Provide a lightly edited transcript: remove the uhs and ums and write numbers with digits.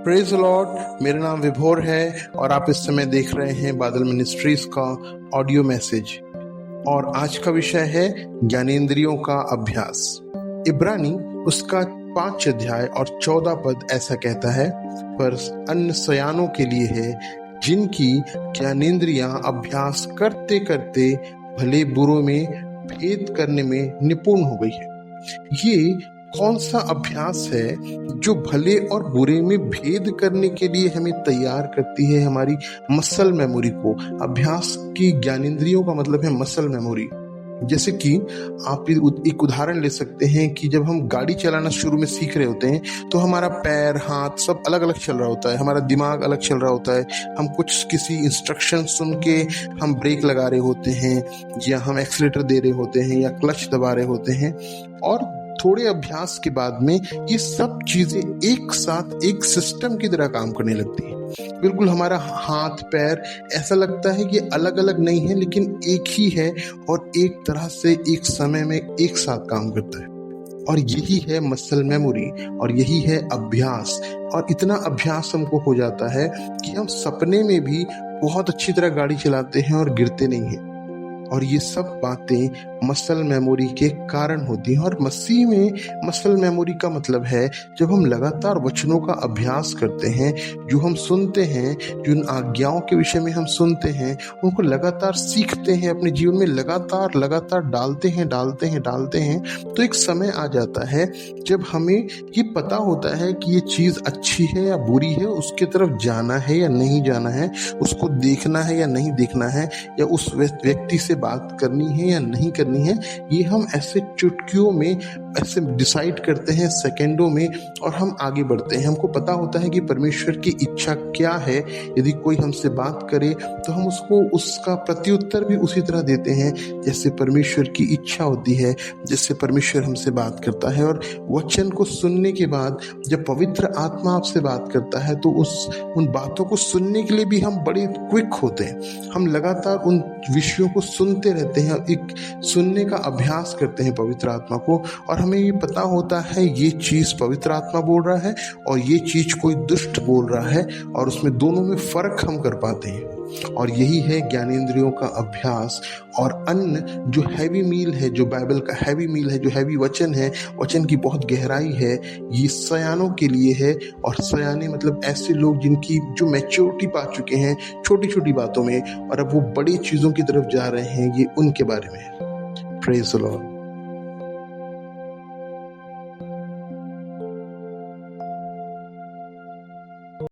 Praise Lord. मेरा नाम विभोर है और आप इस समय देख रहे हैं बादल मिनिस्ट्रीज का ऑडियो मैसेज। और आज का विषय है ज्ञानेंद्रियों का अभ्यास। इब्रानी उसका 5 अध्याय और 14 पद ऐसा कहता है, पर अन्य सयानों के लिए है जिनकी ज्ञानेंद्रियां अभ्यास करते करते भले बुरों में भेद करने में निपुण हो गई है। ये कौन सा अभ्यास है जो भले और बुरे में भेद करने के लिए हमें तैयार करती है हमारी मसल मेमोरी को। अभ्यास की ज्ञानेंद्रियों का मतलब है मसल मेमोरी। जैसे कि आप एक उदाहरण ले सकते हैं कि जब हम गाड़ी चलाना शुरू में सीख रहे होते हैं तो हमारा पैर हाथ सब अलग अलग चल रहा होता है, हमारा दिमाग अलग चल रहा होता है। हम किसी इंस्ट्रक्शन सुन के हम ब्रेक लगा रहे होते हैं या हम एक्सीलेटर दे रहे होते हैं या क्लच दबा रहे होते हैं, और थोड़े अभ्यास के बाद में ये सब चीजें एक साथ एक सिस्टम की तरह काम करने लगती है। बिल्कुल हमारा हाथ पैर ऐसा लगता है कि अलग अलग नहीं है लेकिन एक ही है और एक तरह से एक समय में एक साथ काम करता है। और यही है मसल मेमोरी और यही है अभ्यास। और इतना अभ्यास हमको हो जाता है कि हम सपने में भी बहुत अच्छी तरह गाड़ी चलाते हैं और गिरते नहीं हैं। और ये सब बातें मसल मेमोरी के कारण होती हैं। और मसीह में मसल मेमोरी का मतलब है जब हम लगातार वचनों का अभ्यास करते हैं, जो हम सुनते हैं, जिन आज्ञाओं के विषय में हम सुनते हैं, उनको लगातार सीखते हैं, अपने जीवन में लगातार डालते हैं, तो एक समय आ जाता है जब हमें ये पता होता है कि ये चीज़ अच्छी है या बुरी है, उसके तरफ जाना है या नहीं जाना है, उसको देखना है या नहीं देखना है, या उस व्यक्ति से बात करनी है या नहीं करनी है। ये हम ऐसे चुटकियों में ऐसे डिसाइड करते हैं, सेकंडों में, और हम आगे बढ़ते हैं। हमको पता होता है कि परमेश्वर की इच्छा क्या है। यदि कोई हमसे बात करे तो हम उसको उसका प्रत्युत्तर भी उसी तरह देते हैं जैसे परमेश्वर की इच्छा होती है, जैसे परमेश्वर हमसे बात करता है। और वचन को सुनने के बाद जब पवित्र आत्मा आपसे बात करता है तो उन बातों को सुनने के लिए भी हम बड़े क्विक होते हैं। हम लगातार उन विषयों को सुनते रहते हैं, एक सुनने का अभ्यास करते हैं पवित्र आत्मा को, और हमें ये पता होता है ये चीज पवित्र आत्मा बोल रहा है और ये चीज कोई दुष्ट बोल रहा है, और उसमें दोनों में फर्क हम कर पाते हैं। और यही है ज्ञानेंद्रियों का अभ्यास। और अन्न जो हैवी मील है, जो बाइबल का हैवी मील है, जो हैवी वचन है, वचन की बहुत गहराई है, ये सयानों के लिए है। और सयाने मतलब ऐसे लोग जिनकी जो मैच्योरिटी पा चुके हैं छोटी छोटी बातों में, और अब वो बड़ी चीजों की तरफ जा रहे हैं, ये उनके बारे में है। Praise the Lord.